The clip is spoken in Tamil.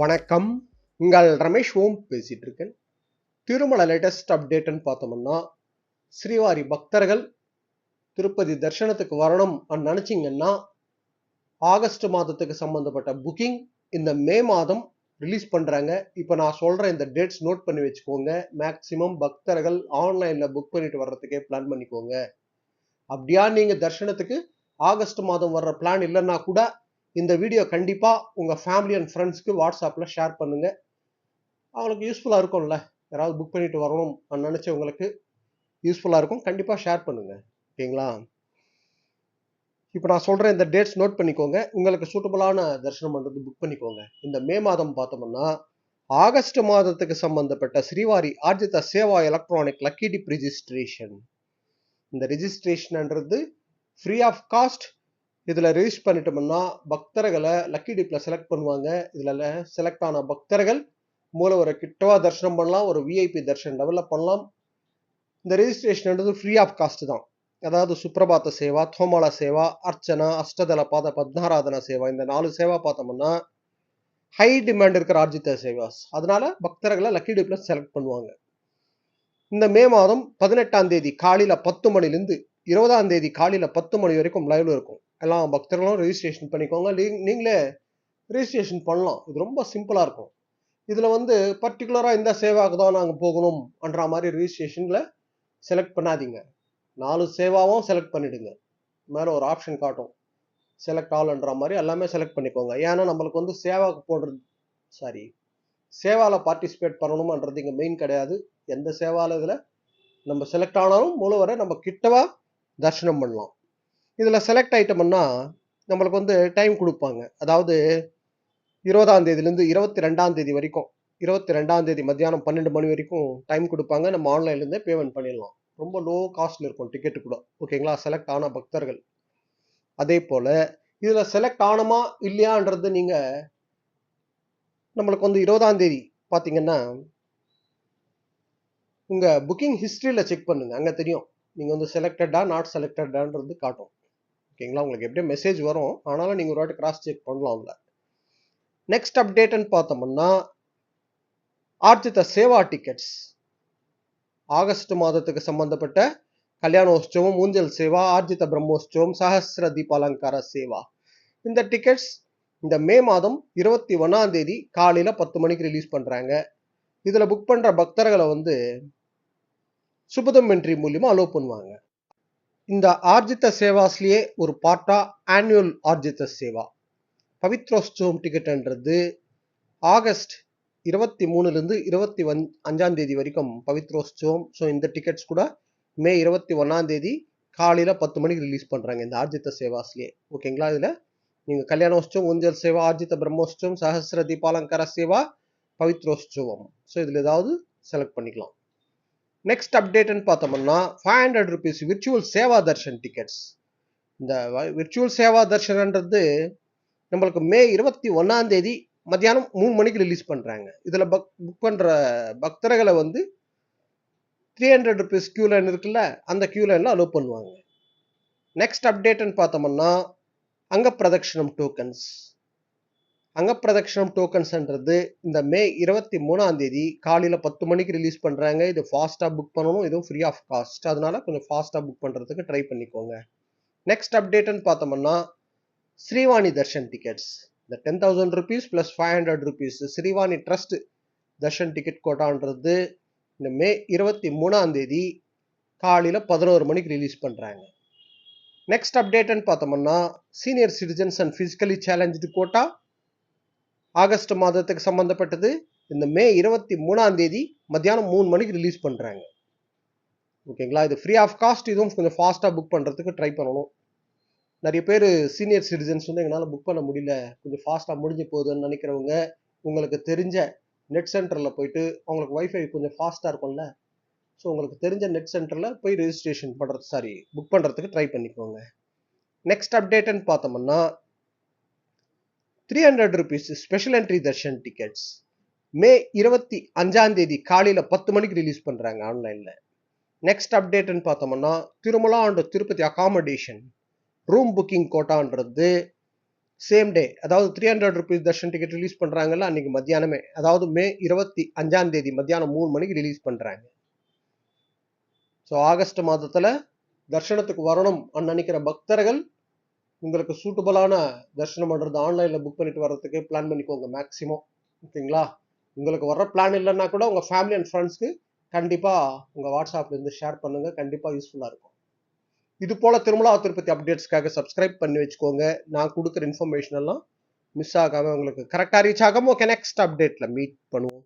வணக்கம். உங்கள் ரமேஷ் ஓம் பேசிட்டு இருக்கேன். திருமல லேட்டஸ்ட் அப்டேட்னு பார்த்தோம்னா, ஸ்ரீவாரி பக்தர்கள் திருப்பதி தரிசனத்துக்கு வரணும் நினைச்சீங்கன்னா, ஆகஸ்ட் மாதத்துக்கு சம்பந்தப்பட்ட புக்கிங் இந்த மே மாதம் ரிலீஸ் பண்றாங்க. இப்போ நான் சொல்ற இந்த டேட்ஸ் நோட் பண்ணி வச்சுக்கோங்க. மேக்சிமம் பக்தர்கள் ஆன்லைன்ல புக் பண்ணிட்டு வர்றதுக்கே பிளான் பண்ணிக்கோங்க. அப்படியா நீங்க தரிசனத்துக்கு ஆகஸ்ட் மாதம் வர்ற பிளான் இல்லைன்னா கூட இந்த வீடியோ கண்டிப்பா உங்க ஃபேமிலி அண்ட் ஃப்ரெண்ட்ஸ்க்கு வாட்ஸ்அப்ல ஷேர் பண்ணுங்க. அவங்களுக்கு யூஸ்ஃபுல்லா இருக்கும்ல. யாராவது புக் பண்ணிட்டு வரணும் நினைச்சவங்களுக்கு யூஸ்ஃபுல்லா இருக்கும். கண்டிப்பா ஷேர் பண்ணுங்க. ஓகேங்களா? இப்போ நான் சொல்ற இந்த டேட்ஸ் நோட் பண்ணிக்கோங்க. உங்களுக்கு சூட்டபிளான தரிசனம் பண்றது புக் பண்ணிக்கோங்க. இந்த மே மாதம் பார்த்தோம்னா, ஆகஸ்ட் மாதத்துக்கு சம்பந்தப்பட்ட Srivari Arjitha Seva electronic lucky dip registration. இந்த ரிஜிஸ்ட்ரேஷன்ன்றது ஃப்ரீ ஆஃப் காஸ்ட். இதுல ரிஜிஸ்டர் பண்ணிட்டோம்னா பக்தர்களை லக்கி டிப்ல செலக்ட் பண்ணுவாங்க. இதுல செலக்ட் ஆன பக்தர்கள் மூலவரை கிட்டவா தரிசனம் பண்ணலாம். ஒரு விஐபி தர்ஷன் டெவலப் பண்ணலாம். இந்த ரெஜிஸ்ட்ரேஷன்ன்றது ஃப்ரீ ஆஃப் காஸ்ட் தான். அதாவது சுப்ரபாத சேவா, தோமால சேவா, அர்ச்சனா, அஷ்டதள பாத பத்மாராதன சேவா, இந்த 4 சேவா பார்த்தோம்னா ஹை டிமாண்ட் இருக்கிற ஆர்ஜித சேவாஸ். அதனால பக்தர்களை லக்கி டிப்ல செலக்ட் பண்ணுவாங்க. இந்த மே மாதம் 18ஆம் தேதி காலையில 10 மணிலிருந்து 20ஆம் தேதி காலையில 10 மணி வரைக்கும் லைவ்ல இருக்கும். எல்லா பக்தர்களும் ரெஜிஸ்ட்ரேஷன் பண்ணிக்கோங்க. நீங்களே ரெஜிஸ்ட்ரேஷன் பண்ணலாம். இது ரொம்ப சிம்பிளா இருக்கும். இதுல பர்டிகுலரா இந்த சேவாக்கு தான் நாங்க போகணும் என்ற மாதிரி ரெஜிஸ்ட்ரேஷன்ல செலக்ட் பண்ணாதீங்க. 4 சேவாவும் செலக்ட் பண்ணிடுங்க. மேல ஒரு ஆப்ஷன் காட்டும். செலக்ட் ஆல்ன்ற மாதிரி எல்லாமே செலக்ட் பண்ணிக்கோங்க. ஏன்னா நம்மளுக்கு சேவாக்கு போடுறது சேவால பார்ட்டிசிபேட் பண்ணணும்ன்றது இங்க மெயின் கிடையாது. எந்த சேவால இதுல நம்ம செலக்ட் ஆனாலும் மூலவரை நம்ம கிட்டவா தரிசனம் பண்ணலாம். இதுல செலக்ட் ஆயிட்டோம்னா நம்மளுக்கு டைம் கொடுப்பாங்க. அதாவது 20ஆம் தேதியிலிருந்து 22ஆம் தேதி வரைக்கும் 22ஆம் தேதி மத்தியானம் 12 மணி வரைக்கும் டைம் கொடுப்பாங்க. நம்ம ஆன்லைன்ல இருந்தே பேமெண்ட் பண்ணிடலாம். ரொம்ப லோ காஸ்ட்ல இருக்கும் டிக்கெட் கூட. ஓகேங்களா? செலக்ட் ஆன பக்தர்கள். அதே போல இதுல செலக்ட் ஆனமா இல்லையான்றது நீங்க நம்மளுக்கு 20ஆம் தேதி பாத்தீங்கன்னா உங்க புக்கிங் ஹிஸ்டரியில செக் பண்ணுங்க. அங்க தெரியும். நீங்க செலக்டடா நாட் செலக்டடான்றது காட்டும். ஓகேங்களா? உங்களுக்கு எப்படியும் மெசேஜ் வரும். ஆனாலும் நீங்க ஒரு வாட்டி கிராஸ் செக் பண்ணலாம்ல. நெக்ஸ்ட் அப்டேட்னு பார்த்தோம்னா ஆர்ஜித சேவா டிக்கெட்ஸ். ஆகஸ்ட் மாதத்துக்கு சம்பந்தப்பட்ட கல்யாணோற்சவம், ஊஞ்சல் சேவா, ஆர்ஜித பிரம்மோற்சவம், சஹஸ்ர தீபாலங்கார சேவா. இந்த டிக்கெட்ஸ் இந்த மே மாதம் 21ஆம் தேதி காலையில 10 மணிக்கு ரிலீஸ் பண்றாங்க. இதுல புக் பண்ற பக்தர்களை சுபதம் என்ட்ரி மூலியமா அலோவ் பண்ணுவாங்க. இந்த ஆர்ஜித சேவாஸ்லயே ஒரு பார்ட்டா ஆனுவல் ஆர்ஜித சேவா பவித்ரோற்சவம் டிக்கெட்ன்றது ஆகஸ்ட் 23லிருந்து 25ஆம் தேதி வரைக்கும் பவித்ரோற்சவம். ஸோ இந்த டிக்கெட்ஸ் கூட மே 21ஆம் தேதி காலையில 10 மணிக்கு ரிலீஸ் பண்றாங்க இந்த ஆர்ஜித சேவாஸ்லயே. ஓகேங்களா? இதுல நீங்க கல்யாணோற்சவம், ஊஞ்சல் சேவா, ஆர்ஜித பிரம்மோற்சவம், சஹஸ்ர தீபாலங்கார சேவா, பவித்ரோற்சவம். ஸோ இதுல ஏதாவது செலக்ட் பண்ணிக்கலாம். நெக்ஸ்ட் அப்டேட்னு பார்த்தோம்னா 500 rupees virtual Seva Darshan tickets. இந்த விர்ச்சுவல் சேவா தர்ஷன்ன்றது நம்மளுக்கு மே 21ஆம் தேதி மத்தியானம் 3 மணிக்கு ரிலீஸ் பண்றாங்க. இதுல புக் பண்ற பக்தர்களை 300 rupees கியூ லைன் இருக்குல்ல, அந்த கியூ லைன்ல அலோவ் பண்ணுவாங்க. நெக்ஸ்ட் அப்டேட்னு பார்த்தோம்னா அங்க பிரதட்சணம் டோக்கன்ஸ். அங்க பிரதட்சணம் டோக்கன்ஸ்ன்றது இந்த மே 23ஆம் தேதி காலையில 10 மணிக்கு ரிலீஸ் பண்றாங்க. இது ஃபாஸ்டா புக் பண்ணணும். இதுவும் ஃப்ரீ ஆஃப் காஸ்ட். அதனால கொஞ்சம் ஃபாஸ்டா புக் பண்றதுக்கு ட்ரை பண்ணிக்கோங்க. நெக்ஸ்ட் அப்டேட்னு பார்த்தோம்னா ஸ்ரீவாணி தர்ஷன் டிக்கெட்ஸ். இந்த 10,000 rupees plus 500 rupees Srivani trust darshan ticket கோட்டான்றது இந்த மே 23ஆம் தேதி காலையில 11 மணிக்கு ரிலீஸ் பண்றாங்க. நெக்ஸ்ட் அப்டேட்னு பார்த்தோம்னா senior citizens and physically challenge quota August மாதத்துக்கு சம்பந்தப்பட்டது இந்த மே 23ஆம் தேதி மத்தியானம் 3 மணிக்கு ரிலீஸ் பண்றாங்க. ஓகேங்களா? இது ஃப்ரீ ஆஃப் காஸ்ட். இதுவும் கொஞ்சம் ஃபாஸ்டா புக் பண்றதுக்கு ட்ரை பண்ணணும். நிறைய பேர் சீனியர் சிட்டிசன்ஸ் எங்களால் புக் பண்ண முடியல, கொஞ்சம் ஃபாஸ்ட்டாக முடிஞ்சு போகுதுன்னு நினைக்கிறவங்க உங்களுக்கு தெரிஞ்ச நெட் சென்டரில் போயிட்டு அவங்களுக்கு வைஃபை கொஞ்சம் ஃபாஸ்ட்டாக இருக்கும்ல, ஸோ உங்களுக்கு தெரிஞ்ச நெட் சென்டரில் போய் ரெஜிஸ்ட்ரேஷன் பண்ணுறது புக் பண்ணுறதுக்கு ட்ரை பண்ணிக்கோங்க. நெக்ஸ்ட் அப்டேட்னு பார்த்தோம்னா 300 rupees special entry darshan tickets May 25ஆம் தேதி காலையில் 10 மணிக்கு ரிலீஸ் பண்ணுறாங்க ஆன்லைனில். நெக்ஸ்ட் அப்டேட்னு பார்த்தோம்னா Tirumala and Tirupati accommodation room booking கோட்டான்றது சேம் டே, அதாவது 300 ருபீஸ் தர்ஷன் டிக்கெட் ரிலீஸ் பண்றாங்கல்ல அன்னைக்கு மத்தியானமே, அதாவது மே 25ஆம் தேதி மத்தியானம் 3 மணிக்கு ரிலீஸ் பண்றாங்க. ஸோ ஆகஸ்ட் மாதத்துல தர்ஷனத்துக்கு வரணும் நினைக்கிற பக்தர்கள் உங்களுக்கு சூட்டபிளான தர்ஷனம் பண்றது ஆன்லைன்ல புக் பண்ணிட்டு வர்றதுக்கு பிளான் பண்ணிக்கோங்க மேக்ஸிமம். ஓகேங்களா? உங்களுக்கு வர்ற பிளான் இல்லைன்னா கூட உங்க ஃபேமிலி அண்ட் ஃப்ரெண்ட்ஸ்க்கு கண்டிப்பா உங்க வாட்ஸ்அப்ல இருந்து ஷேர் பண்ணுங்க. கண்டிப்பா யூஸ்ஃபுல்லா இருக்கும். இது போல திருமலா திருப்பதி அப்டேட்ஸ்க்காக சப்ஸ்கிரைப் பண்ணி வச்சுக்கோங்க. நான் கொடுக்குற இன்ஃபர்மேஷன் எல்லாம் மிஸ் ஆகாம உங்களுக்கு கரெக்டா ரீச் ஆகாம. ஓகே, நெக்ஸ்ட் அப்டேட்ல மீட் பண்ணுவோம்.